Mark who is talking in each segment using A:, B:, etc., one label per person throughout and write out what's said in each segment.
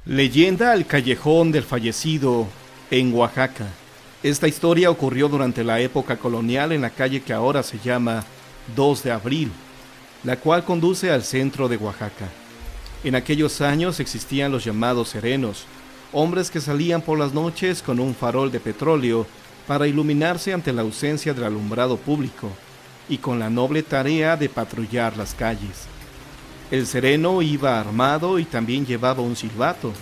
A: Leyenda al callejón del fallecido en Oaxaca. Esta historia ocurrió durante la época colonial en la calle que ahora se llama 2 de Abril, la cual conduce al centro de Oaxaca. En aquellos años existían los llamados serenos, hombres que salían por las noches con un farol de petróleo para iluminarse ante la ausencia del alumbrado público y con la noble tarea de patrullar las calles. El sereno iba armado y también llevaba un silbato.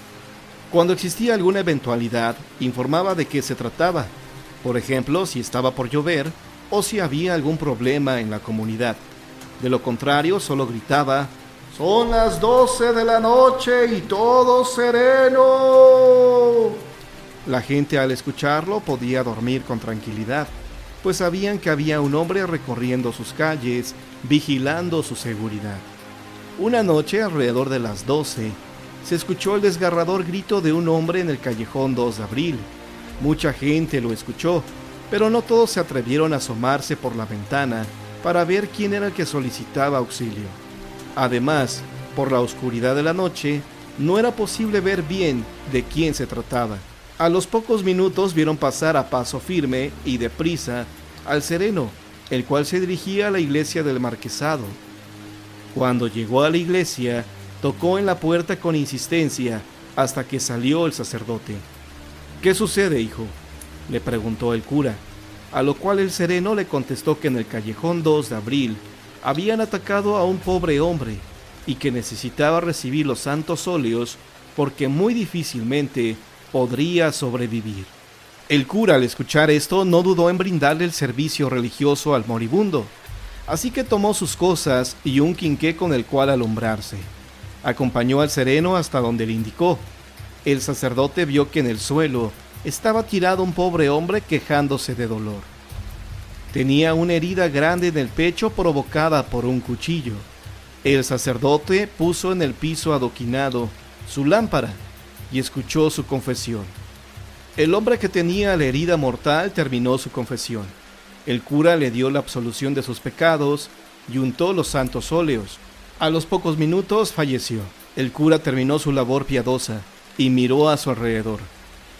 A: Cuando existía alguna eventualidad, informaba de qué se trataba, por ejemplo, si estaba por llover o si había algún problema en la comunidad. De lo contrario, solo gritaba: «Son las 12 de la noche y todo sereno». La gente al escucharlo podía dormir con tranquilidad, pues sabían que había un hombre recorriendo sus calles, vigilando su seguridad. Una noche, alrededor de las 12, se escuchó el desgarrador grito de un hombre en el callejón 2 de Abril. Mucha gente lo escuchó, pero no todos se atrevieron a asomarse por la ventana para ver quién era el que solicitaba auxilio. Además, por la oscuridad de la noche, no era posible ver bien de quién se trataba. A los pocos minutos vieron pasar a paso firme y deprisa al sereno, el cual se dirigía a la iglesia del Marquesado. Cuando llegó a la iglesia, tocó en la puerta con insistencia hasta que salió el sacerdote. «¿Qué sucede, hijo?», le preguntó el cura, a lo cual el sereno le contestó que en el callejón 2 de Abril habían atacado a un pobre hombre y que necesitaba recibir los santos óleos porque muy difícilmente podría sobrevivir. El cura, al escuchar esto, no dudó en brindarle el servicio religioso al moribundo, así que tomó sus cosas y un quinqué con el cual alumbrarse. Acompañó al sereno hasta donde le indicó. El sacerdote vio que en el suelo estaba tirado un pobre hombre quejándose de dolor. Tenía una herida grande en el pecho provocada por un cuchillo. El sacerdote puso en el piso adoquinado su lámpara y escuchó su confesión. El hombre que tenía la herida mortal terminó su confesión. El cura le dio la absolución de sus pecados y untó los santos óleos. A los pocos minutos falleció. El cura terminó su labor piadosa y miró a su alrededor.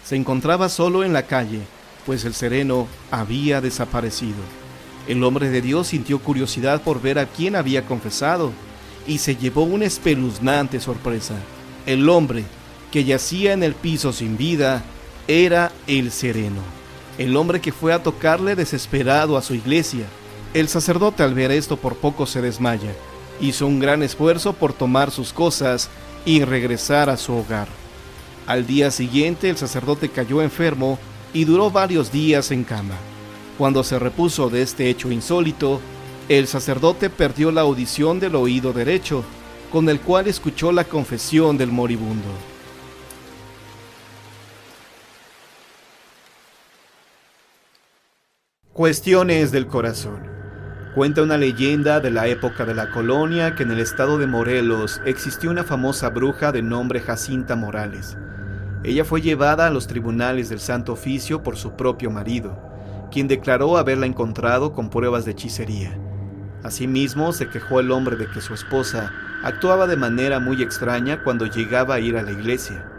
A: Se encontraba solo en la calle, pues el sereno había desaparecido. El hombre de Dios sintió curiosidad por ver a quién había confesado y se llevó una espeluznante sorpresa. El hombre que yacía en el piso sin vida era el sereno, el hombre que fue a tocarle desesperado a su iglesia. El sacerdote, al ver esto, por poco se desmaya. Hizo un gran esfuerzo por tomar sus cosas y regresar a su hogar. Al día siguiente, el sacerdote cayó enfermo y duró varios días en cama. Cuando se repuso de este hecho insólito, el sacerdote perdió la audición del oído derecho, con el cual escuchó la confesión del moribundo. Cuestiones del corazón. Cuenta una leyenda de la época de la colonia que en el estado de Morelos existió una famosa bruja de nombre Jacinta Morales. Ella fue llevada a los tribunales del Santo Oficio por su propio marido, quien declaró haberla encontrado con pruebas de hechicería. Asimismo, se quejó el hombre de que su esposa actuaba de manera muy extraña cuando llegaba a ir a la iglesia.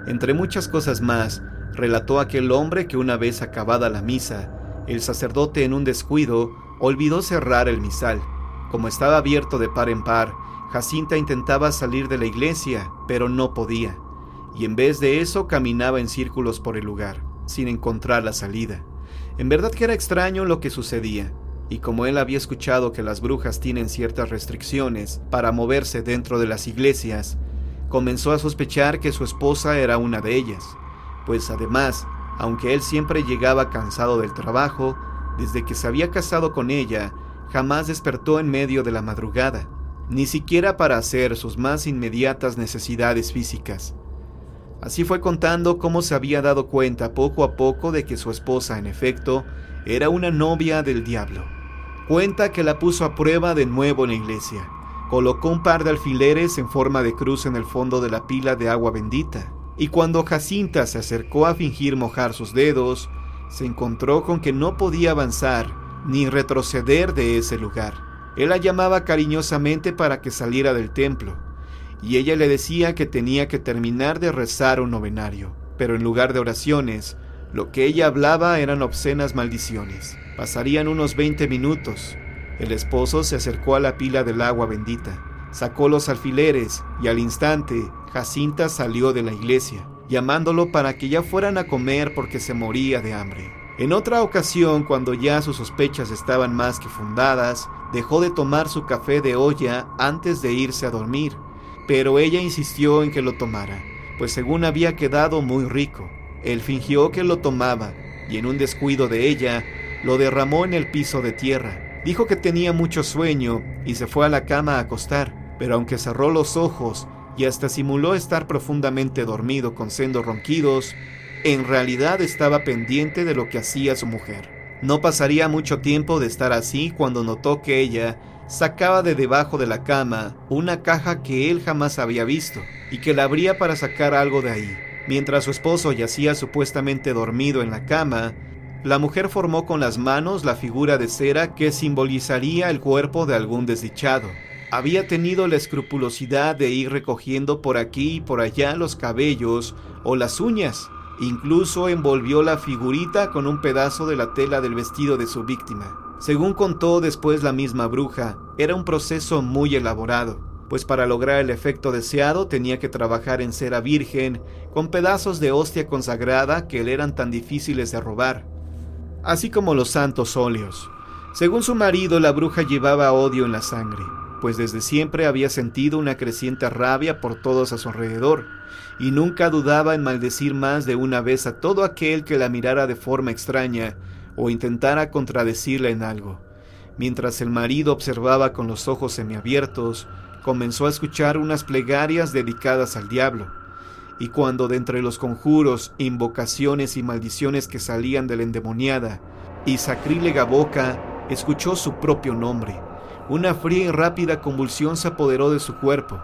A: Entre muchas cosas más, relató aquel hombre que una vez acabada la misa, el sacerdote en un descuido olvidó cerrar el misal. Como estaba abierto de par en par, Jacinta intentaba salir de la iglesia, pero no podía, y en vez de eso caminaba en círculos por el lugar, sin encontrar la salida. En verdad que era extraño lo que sucedía, y como él había escuchado que las brujas tienen ciertas restricciones para moverse dentro de las iglesias, comenzó a sospechar que su esposa era una de ellas, pues además, aunque él siempre llegaba cansado del trabajo, desde que se había casado con ella, jamás despertó en medio de la madrugada, ni siquiera para hacer sus más inmediatas necesidades físicas. Así fue contando cómo se había dado cuenta poco a poco de que su esposa, en efecto, era una novia del diablo. Cuenta que la puso a prueba de nuevo en la iglesia. Colocó un par de alfileres en forma de cruz en el fondo de la pila de agua bendita, y cuando Jacinta se acercó a fingir mojar sus dedos, se encontró con que no podía avanzar ni retroceder de ese lugar. Él la llamaba cariñosamente para que saliera del templo, y ella le decía que tenía que terminar de rezar un novenario, pero en lugar de oraciones, lo que ella hablaba eran obscenas maldiciones. Pasarían unos 20 minutos. El esposo se acercó a la pila del agua bendita, sacó los alfileres y al instante Jacinta salió de la iglesia, llamándolo para que ya fueran a comer porque se moría de hambre. En otra ocasión, cuando ya sus sospechas estaban más que fundadas, dejó de tomar su café de olla antes de irse a dormir, pero ella insistió en que lo tomara, pues según había quedado muy rico. Él fingió que lo tomaba y en un descuido de ella, lo derramó en el piso de tierra. Dijo que tenía mucho sueño y se fue a la cama a acostar, pero aunque cerró los ojos y hasta simuló estar profundamente dormido con sendos ronquidos, en realidad estaba pendiente de lo que hacía su mujer. No pasaría mucho tiempo de estar así cuando notó que ella sacaba de debajo de la cama una caja que él jamás había visto y que la abría para sacar algo de ahí. Mientras su esposo yacía supuestamente dormido en la cama, la mujer formó con las manos la figura de cera que simbolizaría el cuerpo de algún desdichado. Había tenido la escrupulosidad de ir recogiendo por aquí y por allá los cabellos o las uñas. Incluso envolvió la figurita con un pedazo de la tela del vestido de su víctima. Según contó después la misma bruja, era un proceso muy elaborado, pues para lograr el efecto deseado tenía que trabajar en cera virgen con pedazos de hostia consagrada que le eran tan difíciles de robar, así como los santos óleos. Según su marido, la bruja llevaba odio en la sangre, pues desde siempre había sentido una creciente rabia por todos a su alrededor, y nunca dudaba en maldecir más de una vez a todo aquel que la mirara de forma extraña o intentara contradecirla en algo. Mientras el marido observaba con los ojos semiabiertos, comenzó a escuchar unas plegarias dedicadas al diablo, y cuando de entre los conjuros, invocaciones y maldiciones que salían de la endemoniada y sacrílega boca, escuchó su propio nombre, una fría y rápida convulsión se apoderó de su cuerpo,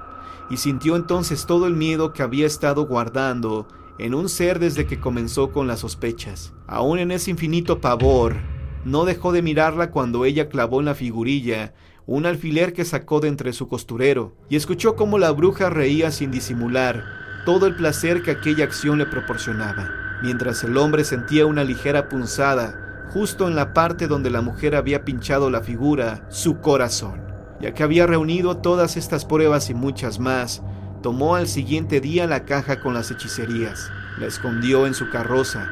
A: y sintió entonces todo el miedo que había estado guardando en un ser desde que comenzó con las sospechas. Aún en ese infinito pavor, no dejó de mirarla cuando ella clavó en la figurilla un alfiler que sacó de entre su costurero, y escuchó cómo la bruja reía sin disimular todo el placer que aquella acción le proporcionaba, mientras el hombre sentía una ligera punzada justo en la parte donde la mujer había pinchado la figura, su corazón. Ya que había reunido todas estas pruebas y muchas más, tomó al siguiente día la caja con las hechicerías, la escondió en su carroza,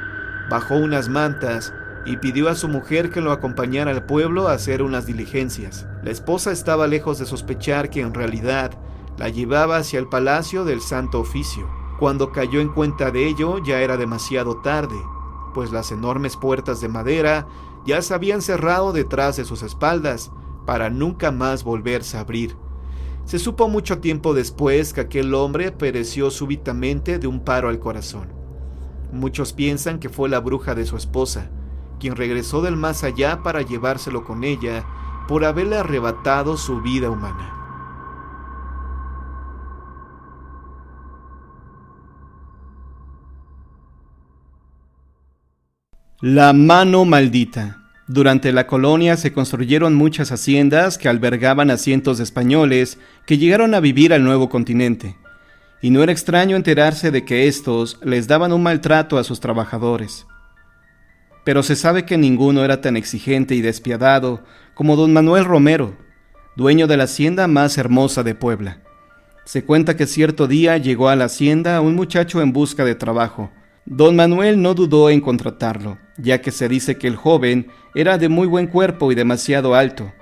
A: bajó unas mantas y pidió a su mujer que lo acompañara al pueblo a hacer unas diligencias. La esposa estaba lejos de sospechar que en realidad la llevaba hacia el palacio del Santo Oficio. Cuando cayó en cuenta de ello, ya era demasiado tarde, pues las enormes puertas de madera ya se habían cerrado detrás de sus espaldas, para nunca más volverse a abrir. Se supo mucho tiempo después que aquel hombre pereció súbitamente de un paro al corazón. Muchos piensan que fue la bruja de su esposa, quien regresó del más allá para llevárselo con ella por haberle arrebatado su vida humana. La mano maldita. Durante la colonia se construyeron muchas haciendas que albergaban a cientos de españoles que llegaron a vivir al nuevo continente, y no era extraño enterarse de que estos les daban un maltrato a sus trabajadores. Pero se sabe que ninguno era tan exigente y despiadado como don Manuel Romero, dueño de la hacienda más hermosa de Puebla. Se cuenta que cierto día llegó a la hacienda un muchacho en busca de trabajo. Don Manuel no dudó en contratarlo, ya que se dice que el joven era de muy buen cuerpo y demasiado alto.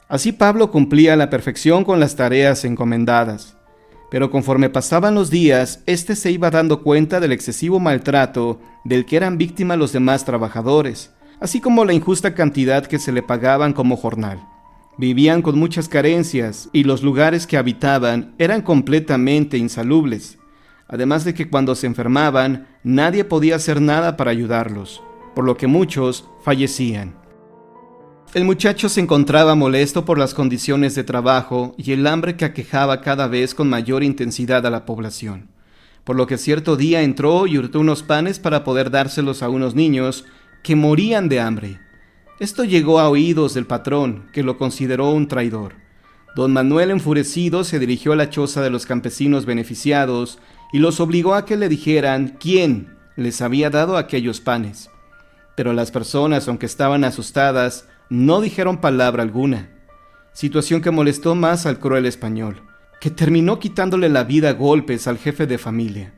A: Así Pablo cumplía a la perfección con las tareas encomendadas, pero conforme pasaban los días, éste se iba dando cuenta del excesivo maltrato del que eran víctimas los demás trabajadores, así como la injusta cantidad que se le pagaban como jornal. Vivían con muchas carencias y los lugares que habitaban eran completamente insalubres, además de que cuando se enfermaban, nadie podía hacer nada para ayudarlos, por lo que muchos fallecían. El muchacho se encontraba molesto por las condiciones de trabajo y el hambre que aquejaba cada vez con mayor intensidad a la población, por lo que cierto día entró y hurtó unos panes para poder dárselos a unos niños que morían de hambre. Esto llegó a oídos del patrón, que lo consideró un traidor. Don Manuel, enfurecido, se dirigió a la choza de los campesinos beneficiados y los obligó a que le dijeran quién les había dado aquellos panes. Pero las personas, aunque estaban asustadas, no dijeron palabra alguna, situación que molestó más al cruel español, que terminó quitándole la vida a golpes al jefe de familia.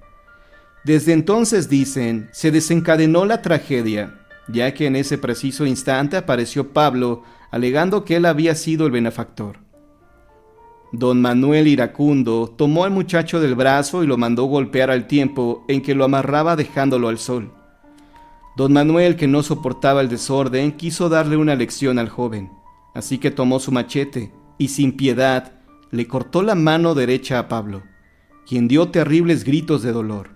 A: Desde entonces, dicen, se desencadenó la tragedia, ya que en ese preciso instante apareció Pablo, alegando que él había sido el benefactor. Don Manuel, iracundo, tomó al muchacho del brazo y lo mandó golpear al tiempo en que lo amarraba dejándolo al sol. Don Manuel, que no soportaba el desorden, quiso darle una lección al joven, así que tomó su machete y sin piedad le cortó la mano derecha a Pablo, quien dio terribles gritos de dolor.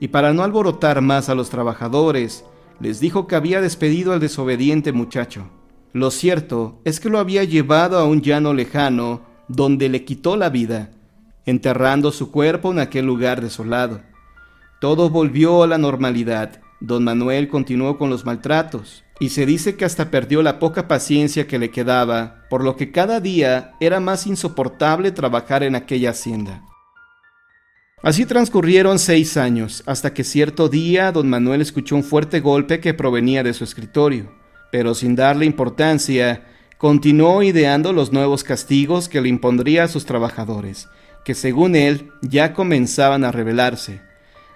A: Y para no alborotar más a los trabajadores, les dijo que había despedido al desobediente muchacho. Lo cierto es que lo había llevado a un llano lejano, donde le quitó la vida, enterrando su cuerpo en aquel lugar desolado. Todo volvió a la normalidad. Don Manuel continuó con los maltratos, y se dice que hasta perdió la poca paciencia que le quedaba, por lo que cada día era más insoportable trabajar en aquella hacienda. Así transcurrieron 6 años, hasta que cierto día don Manuel escuchó un fuerte golpe que provenía de su escritorio, pero sin darle importancia, continuó ideando los nuevos castigos que le impondría a sus trabajadores, que según él ya comenzaban a rebelarse.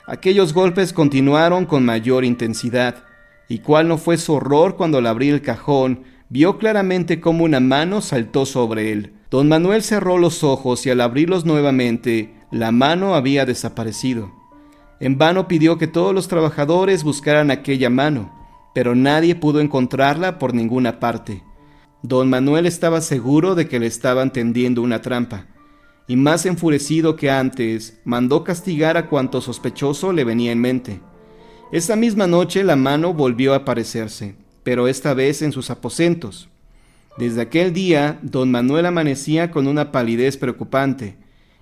A: Aquellos golpes continuaron con mayor intensidad, y cuál no fue su horror cuando al abrir el cajón vio claramente cómo una mano saltó sobre él. Don Manuel cerró los ojos y al abrirlos nuevamente, la mano había desaparecido. En vano pidió que todos los trabajadores buscaran aquella mano, pero nadie pudo encontrarla por ninguna parte. Don Manuel estaba seguro de que le estaban tendiendo una trampa, y más enfurecido que antes, mandó castigar a cuanto sospechoso le venía en mente. Esa misma noche la mano volvió a aparecerse, pero esta vez en sus aposentos. Desde aquel día, don Manuel amanecía con una palidez preocupante,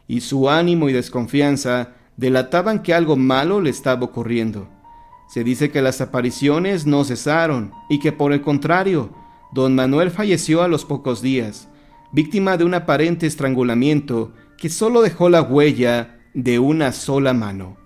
A: y su ánimo y desconfianza delataban que algo malo le estaba ocurriendo. Se dice que las apariciones no cesaron, y que por el contrario, don Manuel falleció a los pocos días, víctima de un aparente estrangulamiento que solo dejó la huella de una sola mano.